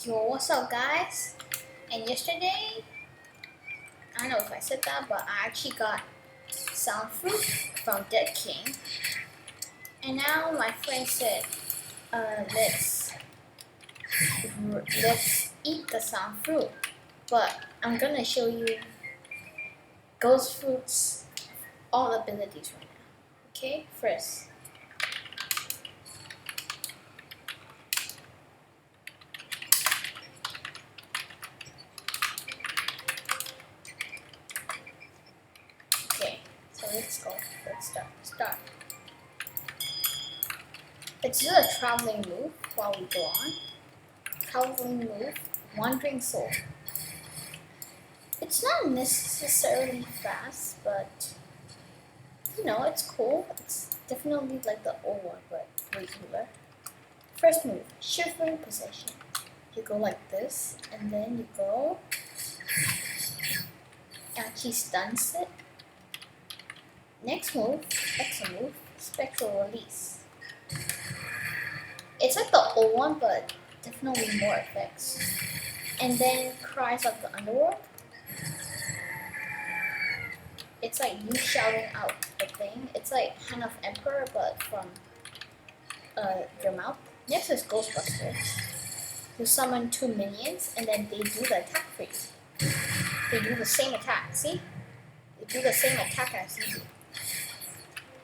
Yo, what's up, guys? And yesterday, I don't know if I said that, but I actually got some fruit from Dead King. And now my friend said, let's eat the some fruit. But I'm gonna show you ghost fruits, all abilities right now. Okay, first. Okay, so let's go. Let's start. Let's do a traveling move while we go on. Traveling move, Wandering Soul. It's not necessarily fast, but you know, it's cool. It's definitely like the old one, but way cooler. First move, Shivering Possession. You go like this, and then you go, actually stuns it. Next move, extra move, Spectral Release. It's like the old one, but definitely more effects. And then Cries of the Underworld. It's like you shouting out the thing. It's like Hand of Emperor, but from your mouth. Next is Ghostbusters. You summon 2 minions, and then they do the attack for you. They do the same attack. See? They do the same attack as you do.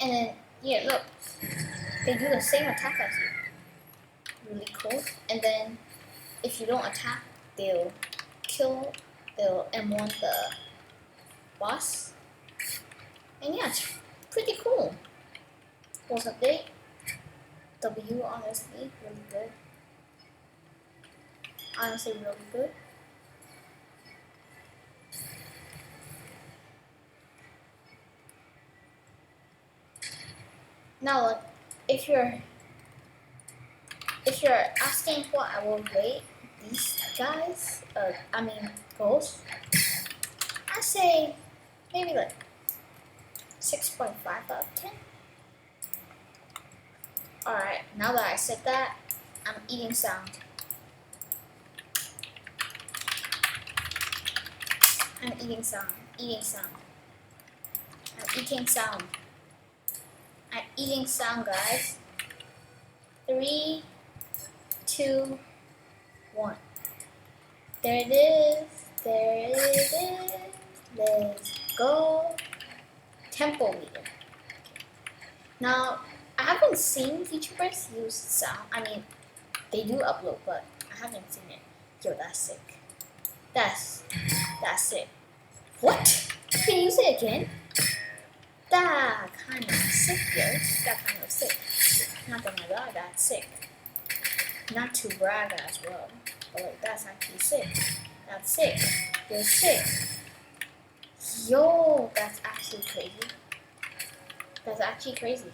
And then, yeah, look. They do the same attack as you. Really cool. And then, if you don't attack, they'll M1 the boss. And yeah, it's pretty cool. Boss update. W, honestly, really good. Honestly, really good. Now, look, if you're asking what I will rate these guys, ghosts, I say maybe like 6.5 out of 10. Alright, now that I said that, I'm eating sound. I'm eating sound. I'm eating sound, guys. 3, 2, 1. There it is. Let's go. Tempo meter. Now, I haven't seen VTubers use sound. I mean, they do upload, but I haven't seen it. Yo, that's sick. That's sick. What? You can use it again? That kind of sick, yo. That kind of sick. Not gonna lie, that's sick. Not to brag as well, but like that's actually sick. That's sick. You're sick. Yo, that's actually crazy.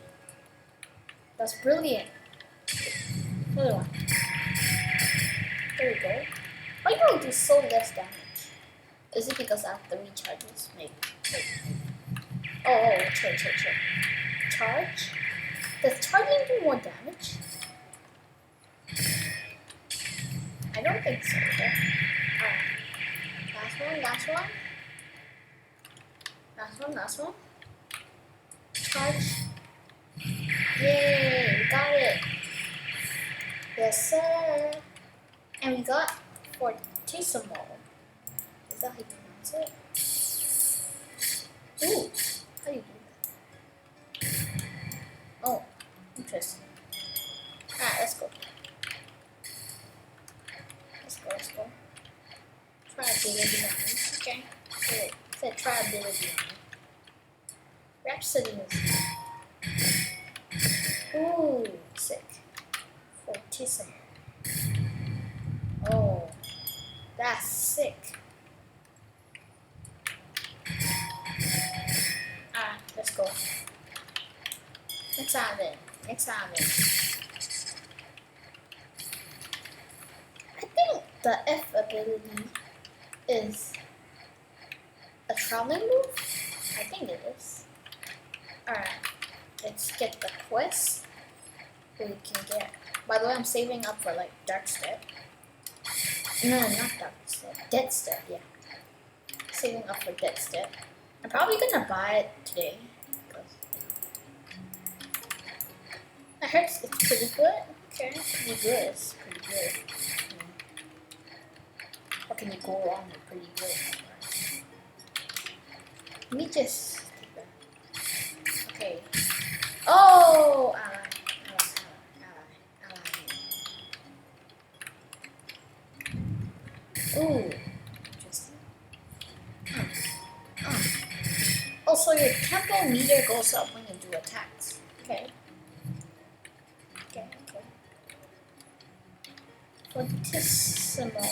That's brilliant. Another one. There we go. Why do I do so less damage? Is it because I have 3 charges? Maybe. Oh, chill. Charge? Does charging do more damage? I don't think so. Okay. Alright. Last one. Charge. Yay, we got it. Yes, sir. And we got Fortissimo. Is that how you pronounce it? Ooh, how do you do that? Oh, interesting. Alright, let's go. Try ability on me. Okay. Wait, it said try ability on me. Rhapsody music. Ooh, sick. Fortissimo. Oh, that's sick. Alright, let's go. Next time then. I think the F ability is a traveling move? I think it is. Alright, let's get the quest we can get. By the way, I'm saving up for like Dark Step. No, not that step. Dead step, yeah. Saving up for dead step. I'm probably gonna buy it today. Because, I heard it's pretty good. Okay, pretty good. It's pretty good. What can you go wrong with pretty good? Let me just take that. Okay. Oh! Ooh. Interesting. Also, your tempo meter goes up when you do attacks. Okay. Okay. Fortissimo.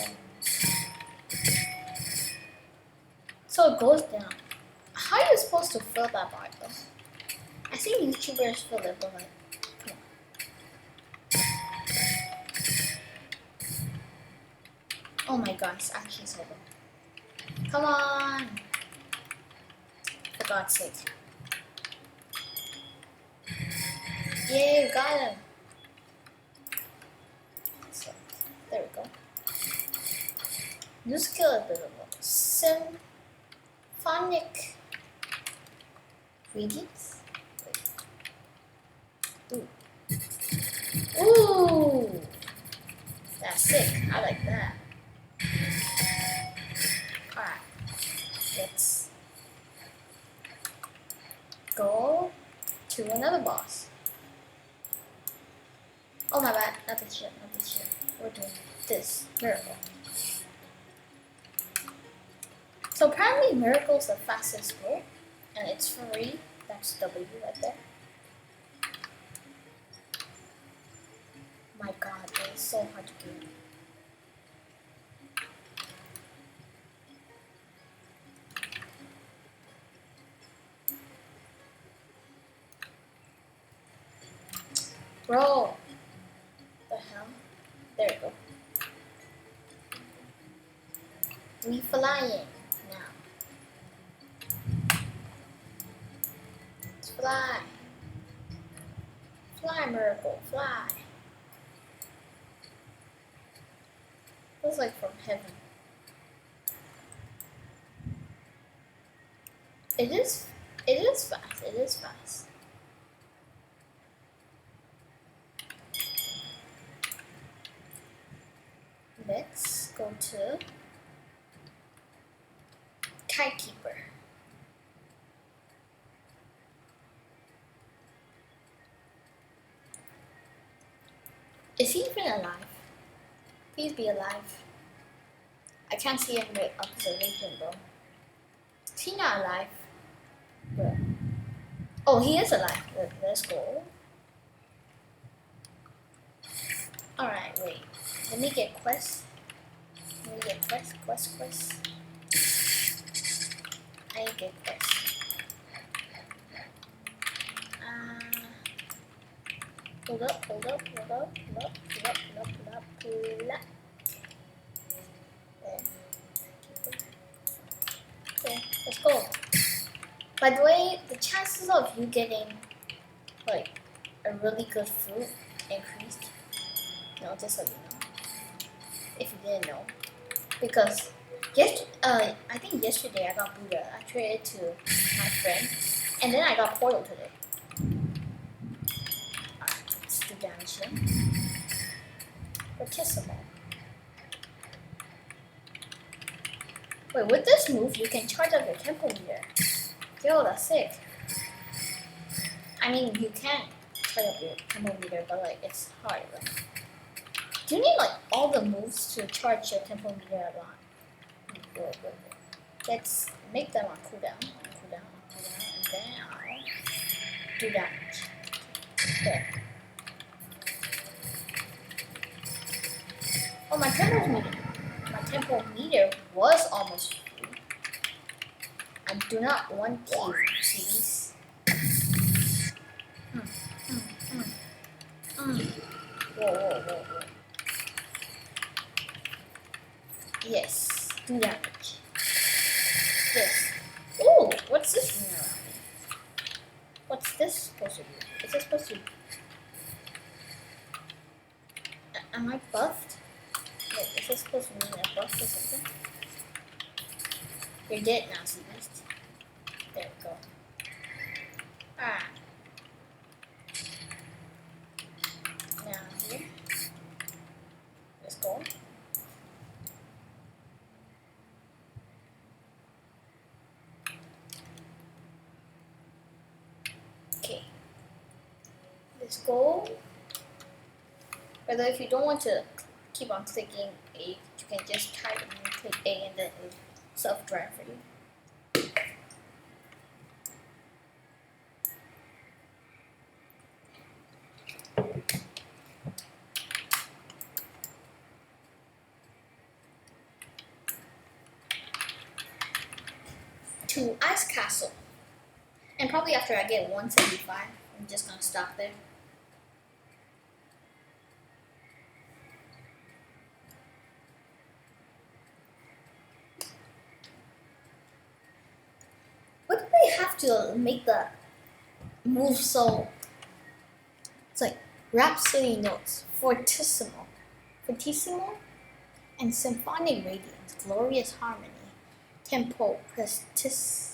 So it goes down. How are you supposed to fill that bar though? I see YouTubers fill it, but like, come on. Oh my god, it's actually so good. Come on! For God's sake. Yay, we got him! So, there we go. New skill available. Symphonic readings? Ooh. Ooh! That's sick. I like that. Alright. Let's go to another boss. Oh my bad. Not this shit. We're doing this. Miracle. So apparently Miracle's the fastest go. And it's free. That's W right there. My god, it is so hard to do. Bro, the hell? There we go. We flying now. Let's fly. Fly, Miracle, fly. Feels like from heaven. It is fast. Let's go to Kitekeeper. Is he even alive? Please be alive. I can't see him with observation, bro. Is he not alive? Bro. Oh, he is alive. Let's go. Alright, wait. Let me get quest. Quest. I need to get quest. Hold up. There. Okay, let's go. By the way, the chances of you getting like a really good fruit increased. No, just so you know. If you didn't know. Because I think yesterday I got Buddha. I traded to my friend. And then I got Portal today. Alright, let's do damage here. Fortissimo. Wait, with this move you can charge up your tempo meter. Yo, that's sick. I mean, you can charge up your tempo meter, but like it's hard, right? Do you need like all the moves to charge your tempo meter a lot? Good. Let's make them on cooldown, and then I'll do damage. There. Oh, my tempo meter was almost full. I do not want to see these. Whoa. Yes, do damage. Yes. Ooh, what's this thing around me? What's this supposed to do? Is this supposed to... Am I buffed? Wait. Is this supposed to mean a buff or something? You're dead now, Sea Beast. There we go. Alright. Now here. Let's go. Okay. Let's go. Although if you don't want to keep on clicking A, you can just type and then click A and then it will self-drive for you. To Ice Castle. And probably after I get 175, I'm just gonna stop there. What do they have to make the move so? It's like Rhapsody notes, fortissimo, and symphonic radiance, glorious harmony, tempo, prestis.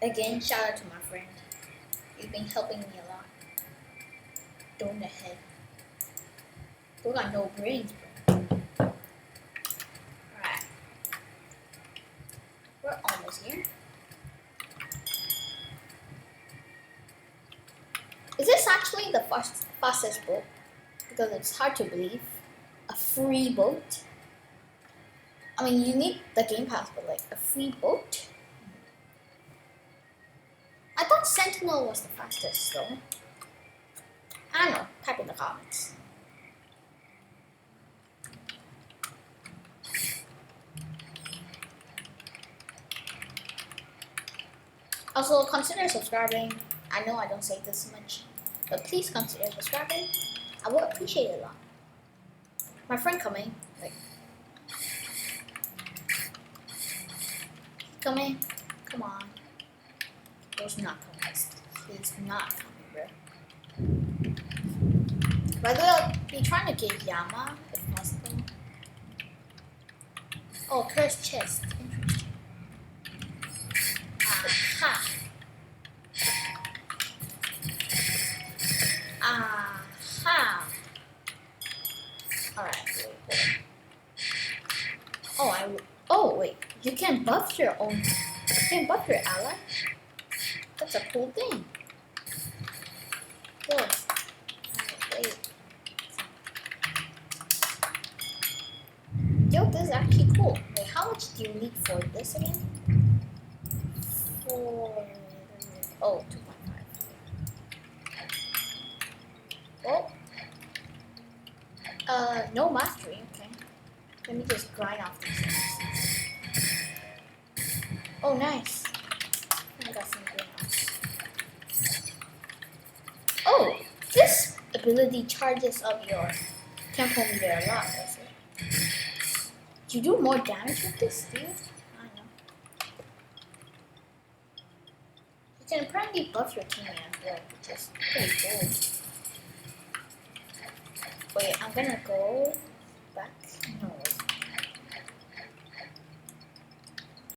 Again, shout out to my friend. You've been helping me a lot. Doing the head. We got no brains, bro. Alright. We're almost here. Is this actually the fastest boat? Because it's hard to believe. A free boat? I mean, you need the Game Pass, but like a free boat? I thought Sentinel was the fastest though. I don't know, type in the comments. Also, consider subscribing. I know I don't say this much, but please consider subscribing. I would appreciate it a lot. My friend coming, like, coming, come on. He's not coming. He's not coming, bro. By the way, I'll be trying to get Yama if possible. Oh, cursed chest. Interesting. Aha. Aha. Alright, wait. Oh, wait. You can buff your own. You can buff your ally? That's a cool thing. Cool. Wait. Yo, this is actually cool. Wait, how much do you need for this again? Oh, 2.5. Oh. No mastery, okay. Let me just grind off these things. Oh, nice. I got some greenhouse. Oh, this ability charges up your tempo meter a lot, does it? Do you do more damage with this, dude? I don't know. You can apparently buff your team as well, which is pretty cool. Wait, I'm gonna go